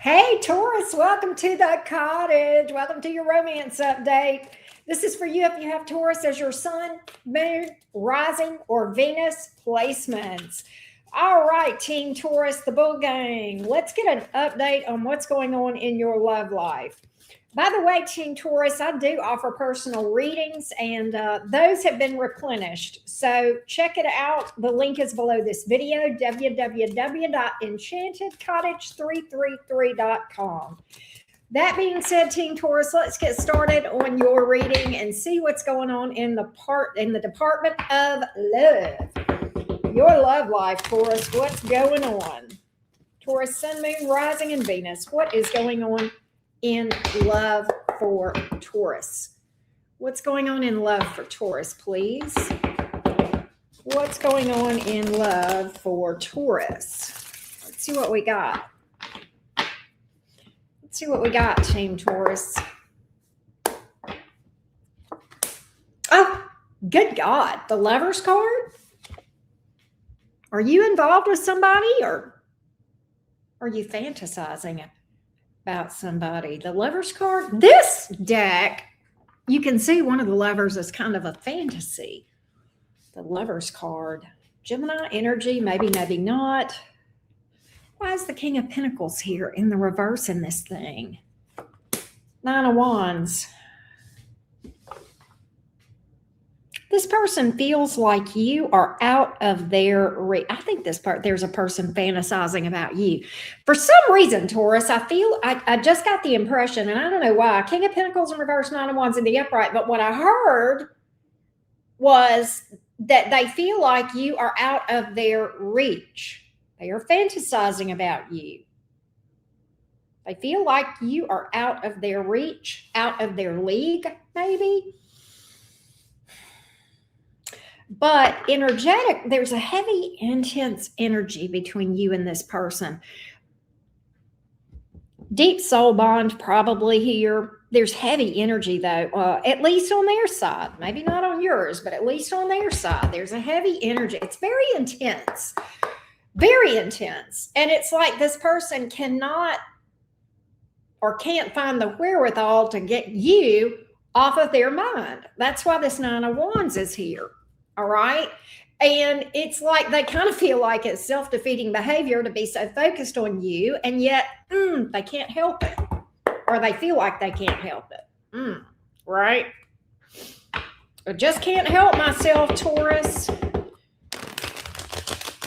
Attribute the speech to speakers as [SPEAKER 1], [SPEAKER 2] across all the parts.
[SPEAKER 1] Hey, Taurus, welcome to the cottage. Welcome to your romance update. This is for you if you have Taurus as your sun, moon, rising, or Venus placements. All right, Team Taurus, the Bull Gang. Let's get an update on what's going on in your love life. By the way, Team Taurus, I do offer personal readings, and those have been replenished. So check it out. The link is below this video, www.enchantedcottage333.com. That being said, Team Taurus, let's get started on your reading and see what's going on in the department of love. Your love life, Taurus, what's going on? Taurus, sun, moon, rising, and Venus. What is going on in love for Taurus? What's going on in love for Taurus, please? What's going on in love for Taurus? Let's see what we got. Let's see what we got, Team Taurus. Oh, good God. The Lover's card? Are you involved with somebody, or are you fantasizing about somebody? The Lover's card. This deck, you can see one of the lovers is kind of a fantasy. The Lover's card. Gemini energy, maybe not. Why is the King of Pentacles here in the reverse in this thing? Nine of Wands. This person feels like you are out of their reach. I think there's a person fantasizing about you. For some reason, Taurus, I just got the impression, and I don't know why, King of Pentacles in reverse, Nine of Wands in the upright, but what I heard was that they feel like you are out of their reach. They are fantasizing about you. They feel like you are out of their reach, out of their league, maybe. But energetic, there's a heavy, intense energy between you and this person. Deep soul bond probably here. There's heavy energy, though, at least on their side. Maybe not on yours, but at least on their side. There's a heavy energy. It's very intense. Very intense. And it's like this person cannot or can't find the wherewithal to get you off of their mind. That's why this Nine of Wands is here. All right. And it's like they kind of feel like it's self-defeating behavior to be so focused on you, and yet they can't help it, or they feel like they can't help it. Right. I just can't help myself, Taurus.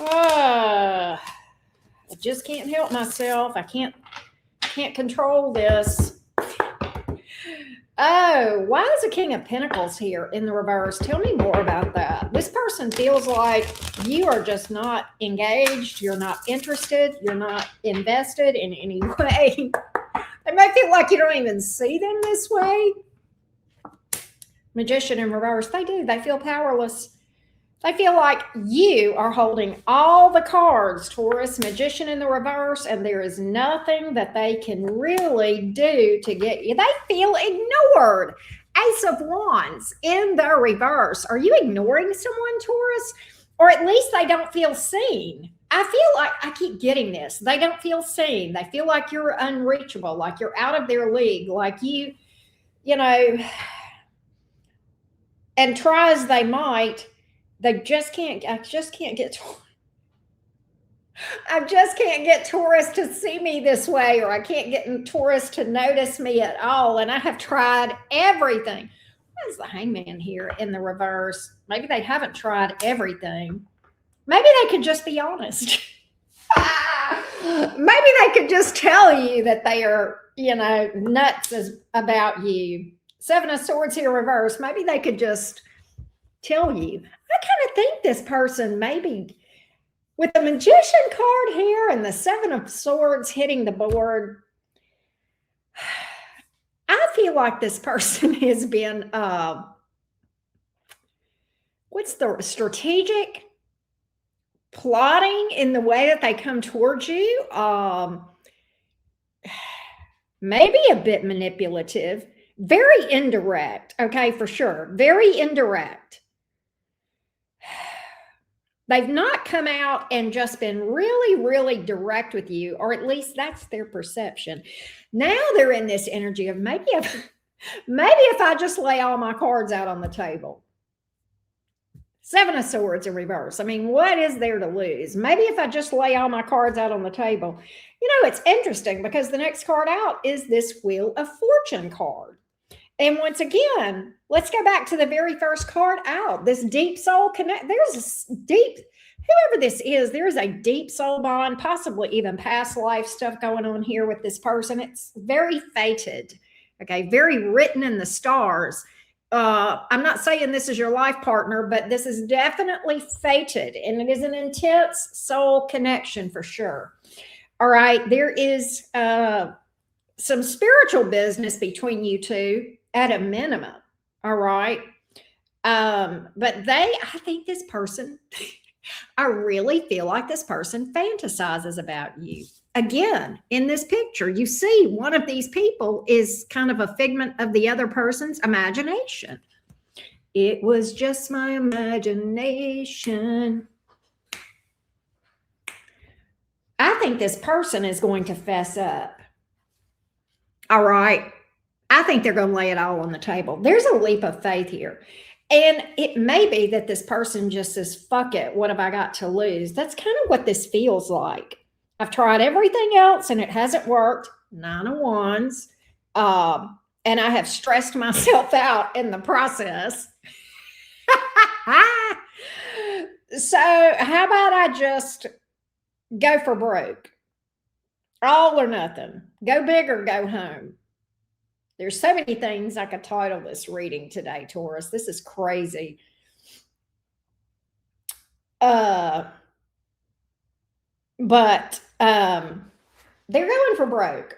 [SPEAKER 1] I just can't help myself. I can't control this. Oh, why is the King of Pentacles here in the reverse? Tell me more about that. This person feels like you are just not engaged. You're not interested. You're not invested in any way. They may feel like you don't even see them this way. Magician in reverse. They do. They feel powerless. They feel like you are holding all the cards, Taurus. Magician in the reverse, and there is nothing that they can really do to get you. They feel ignored. Ace of Wands in the reverse. Are you ignoring someone, Taurus? Or at least they don't feel seen. I feel like I keep getting this. They don't feel seen. They feel like you're unreachable, like you're out of their league, like you know, and try as they might, I just can't get Taurus to see me this way, or I can't get Taurus to notice me at all. And I have tried everything. Why is the Hangman here in the reverse? Maybe they haven't tried everything. Maybe they could just be honest. Maybe they could just tell you that they are, nuts about you. Seven of Swords here reverse. Maybe they could just tell you. I kind of think this person, maybe with the Magician card here and the Seven of Swords hitting the board, I feel like this person has been, what's the strategic plotting in the way that they come towards you. Maybe a bit manipulative, very indirect. Okay, for sure. Very indirect. They've not come out and just been really, really direct with you, or at least that's their perception. Now they're in this energy of maybe if I just lay all my cards out on the table. Seven of Swords in reverse. I mean, what is there to lose? Maybe if I just lay all my cards out on the table. You know, it's interesting because the next card out is this Wheel of Fortune card. And once again, let's go back to the very first card out. This deep soul connect. There's a deep, whoever this is, there is a deep soul bond, possibly even past life stuff going on here with this person. It's very fated. Okay, very written in the stars. I'm not saying this is your life partner, but this is definitely fated, and it is an intense soul connection for sure. All right, there is some spiritual business between you two at a minimum. All right, but I think this person, I really feel like this person fantasizes about you. Again, in this picture, you see one of these people is kind of a figment of the other person's imagination. It was just my imagination. I think this person is going to fess up. All right. I think they're going to lay it all on the table. There's a leap of faith here. And it may be that this person just says, fuck it. What have I got to lose? That's kind of what this feels like. I've tried everything else and it hasn't worked. 9 of Wands. And I have stressed myself out in the process. So how about I just go for broke? All or nothing. Go big or go home. There's so many things I could title this reading today, Taurus. This is crazy. But they're going for broke.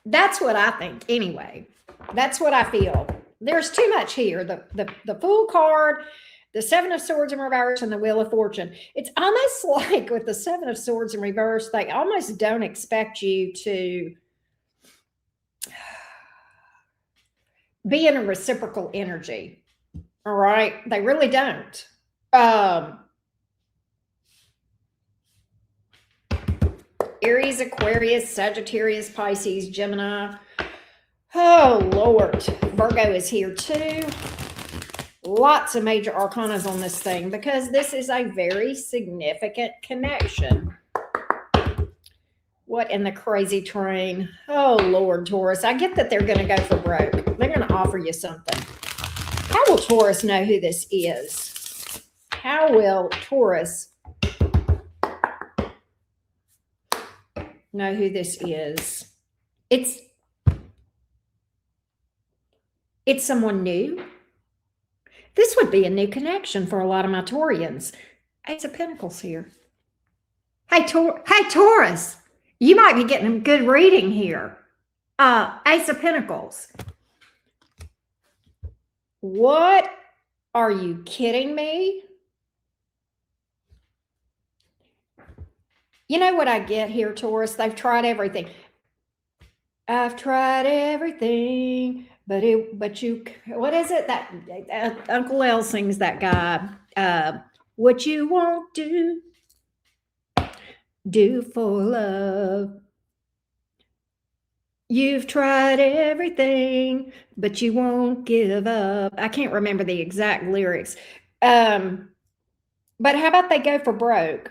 [SPEAKER 1] That's what I think anyway. That's what I feel. There's too much here. The Fool card, the Seven of Swords in reverse, and the Wheel of Fortune. It's almost like with the Seven of Swords in reverse, they almost don't expect you to be in a reciprocal energy. All right? They really don't. Aries, Aquarius, Sagittarius, Pisces, Gemini. Oh, Lord. Virgo is here too. Lots of major arcanas on this thing because this is a very significant connection. What in the crazy train? Oh, Lord, Taurus. I get that they're going to go for broke. They're going to offer you something. How will Taurus know who this is? How will Taurus know who this is? It's someone new. This would be a new connection for a lot of my Taurians. Ace of Pentacles here. Hey, Taurus, you might be getting a good reading here. Ace of Pentacles. What? Are you kidding me? You know what I get here, Taurus? They've tried everything. I've tried everything, but you, what is it that Uncle L sings that guy? What you won't do for love. You've tried everything, but you won't give up. I can't remember the exact lyrics. But how about they go for broke?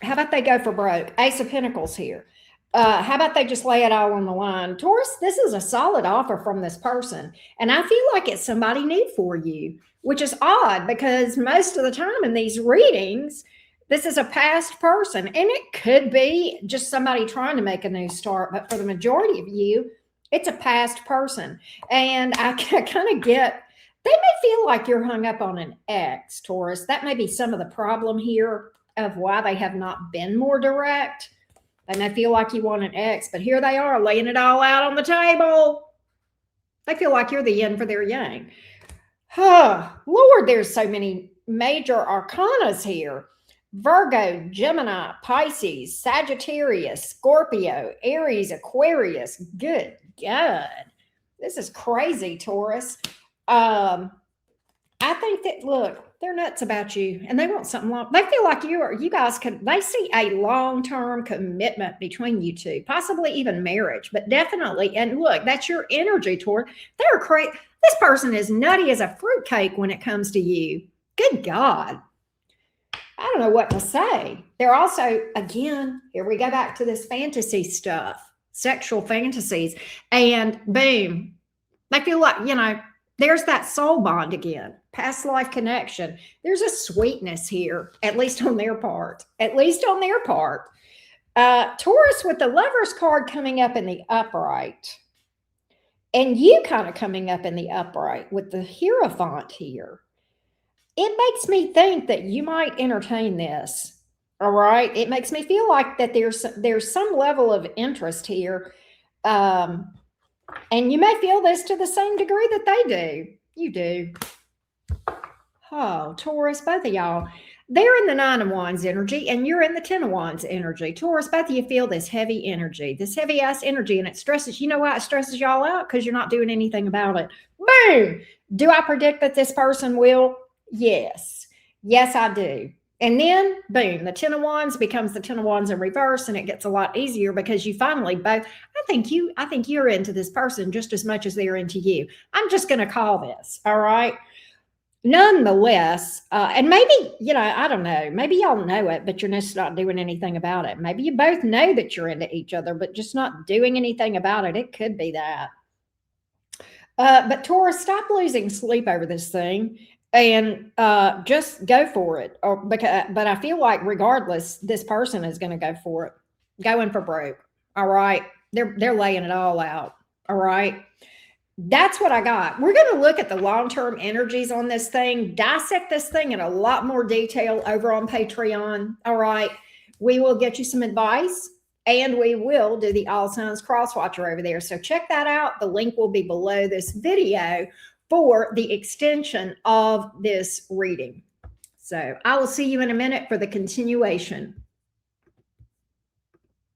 [SPEAKER 1] How about they go for broke? Ace of Pentacles here. How about they just lay it all on the line? Taurus, this is a solid offer from this person. And I feel like it's somebody new for you, which is odd because most of the time in these readings, this is a past person. And it could be just somebody trying to make a new start. But for the majority of you, it's a past person. And I kind of get, they may feel like you're hung up on an ex, Taurus. That may be some of the problem here of why they have not been more direct. They may feel like you want an ex, but here they are laying it all out on the table. They feel like you're the yin for their yang. Lord, there's so many major arcanas here. Virgo, Gemini, Pisces, Sagittarius, Scorpio, Aries, Aquarius. Good God. This is crazy, Taurus. I think that, look, they're nuts about you and they want something long. They feel like you guys could, they see a long-term commitment between you two, possibly even marriage, but definitely. And look, that's your energy toward, they're crazy. This person is nutty as a fruitcake when it comes to you. Good God. I don't know what to say. They're also, again, here we go back to this fantasy stuff, sexual fantasies, and boom, they feel like, there's that soul bond again, past life connection. There's a sweetness here, at least on their part, at least on their part. Taurus with the Lover's card coming up in the upright, and you kind of coming up in the upright with the Hierophant here. It makes me think that you might entertain this. All right. It makes me feel like that there's some level of interest here. And you may feel this to the same degree that they do. You do. Oh, Taurus, both of y'all. They're in the 9 of Wands energy and you're in the 10 of Wands energy. Taurus, both of you feel this heavy energy, this heavy ass energy, and it stresses. You know why it stresses y'all out? Because you're not doing anything about it. Boom. Do I predict that this person will? Yes. Yes, I do. And then, boom, the 10 of Wands becomes the 10 of Wands in reverse, and it gets a lot easier because you finally both, I think you're into this person just as much as they're into you. I'm just going to call this, all right? Nonetheless, and maybe, I don't know, maybe y'all know it, but you're just not doing anything about it. Maybe you both know that you're into each other, but just not doing anything about it. It could be that. But Taurus, stop losing sleep over this thing and just go for it. But I feel like regardless, this person is going to go for it, going for broke. All right. They're laying it all out. All right. That's what I got. We're going to look at the long-term energies on this thing, dissect this thing in a lot more detail over on Patreon. All right. We will get you some advice and we will do the All Signs Cross Watcher over there. So check that out. The link will be below this video for the extension of this reading. So I will see you in a minute for the continuation.